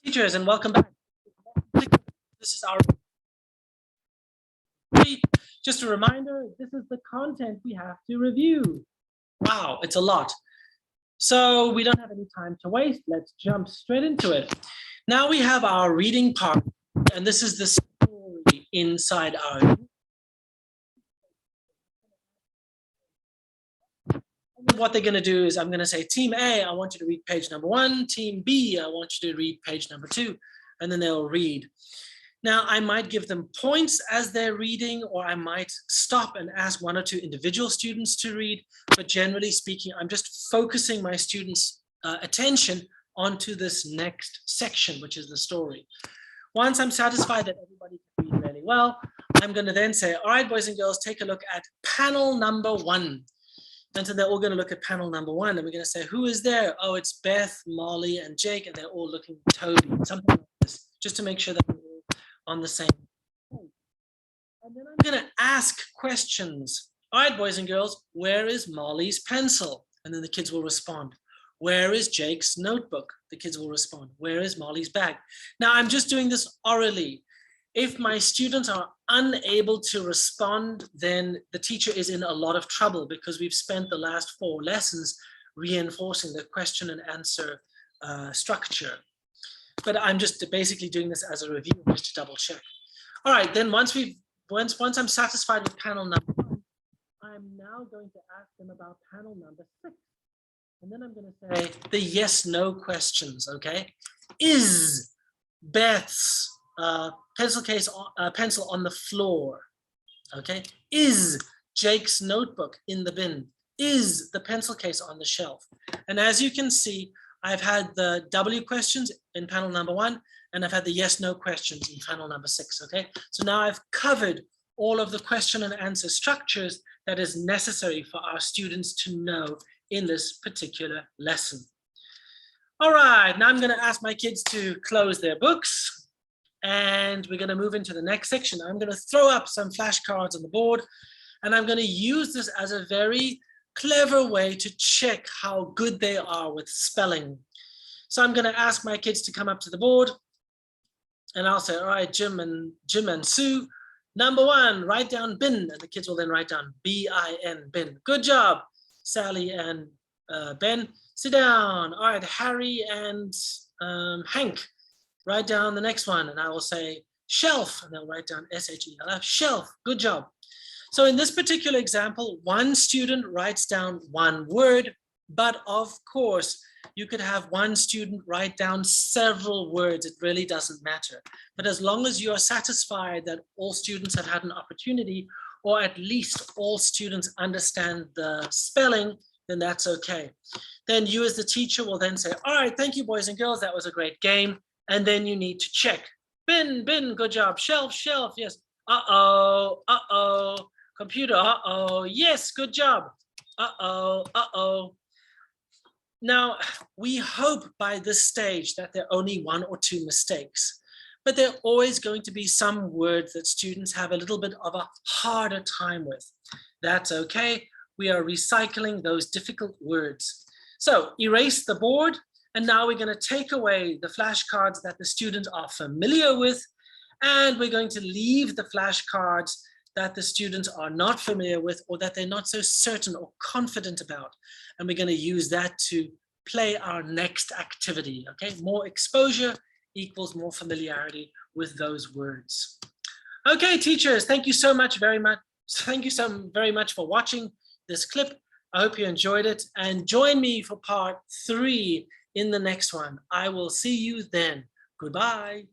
Teachers, and welcome back. This is our just a reminder, this is the content we have to review. Wow, it's a lot. So we don't have any time to waste. Let's jump straight into it. Now we have our reading part, and this is the story inside our. What they're going to do is I'm going to say, Team A, I want you to read page number 1. Team B, I want you to read page number 2. And then they'll read. Now, I might give them points as they're reading, or I might stop and ask 1 or 2 individual students to read. But generally speaking, I'm just focusing my students' attention onto this next section, which is the story. Once I'm satisfied that everybody can read really well, I'm going to then say, all right, boys and girls, take a look at panel number 1. And so they're all going to look at panel number 1, and we're going to say, who is there? Oh, it's Beth, Molly, and Jake, and they're all looking at Toby, something like this, just to make sure that we're all on the same page. And then I'm going to ask questions. All right, boys and girls, where is Molly's pencil? And then the kids will respond. Where is Jake's notebook? The kids will respond. Where is Molly's bag? Now, I'm just doing this orally. If my students are unable to respond, then the teacher is in a lot of trouble because we've spent the last 4 lessons reinforcing the question and answer structure. But I'm just basically doing this as a review just to double check. All right, then once I'm satisfied with panel number 1, I'm now going to ask them about panel number 6. And then I'm going to say the yes/no questions, okay? Is Beth's pencil on the floor? Okay. Is Jake's notebook in the bin? Is the pencil case on the shelf? And as you can see, I've had the W questions in panel number 1, and I've had the yes/no questions in panel number 6. Okay. So now I've covered all of the question and answer structures that is necessary for our students to know in this particular lesson. All right. Now I'm going to ask my kids to close their books. And we're going to move into the next section. I'm going to throw up some flashcards on the board, and I'm going to use this as a very clever way to check how good they are with spelling. So I'm going to ask my kids to come up to the board, and I'll say, all right, Jim and Sue, number 1, write down bin, and the kids will then write down B-I-N, bin. Good job, Sally and Ben. Sit down. All right, Harry and Hank. Write down the next one, and I will say shelf, and they'll write down S-H-E-L-F, shelf. Good job. So in this particular example, 1 student writes down 1 word, but of course, you could have 1 student write down several words. It really doesn't matter. But as long as you are satisfied that all students have had an opportunity, or at least all students understand the spelling, then that's okay. Then you as the teacher will then say, all right, thank you, boys and girls. That was a great game. And then you need to check. Bin, good job. Shelf, yes. Uh-oh. Computer, uh-oh. Yes, good job. Uh-oh. Now, we hope by this stage that there are only 1 or 2 mistakes, but there are always going to be some words that students have a little bit of a harder time with. That's okay. We are recycling those difficult words. So erase the board. And now we're going to take away the flashcards that the students are familiar with, and we're going to leave the flashcards that the students are not familiar with or that they're not so certain or confident about. And we're going to use that to play our next activity, okay? More exposure equals more familiarity with those words. Okay, teachers, thank you so very much for watching this clip. I hope you enjoyed it, and join me for part 3 in the next one. I will see you then. Goodbye.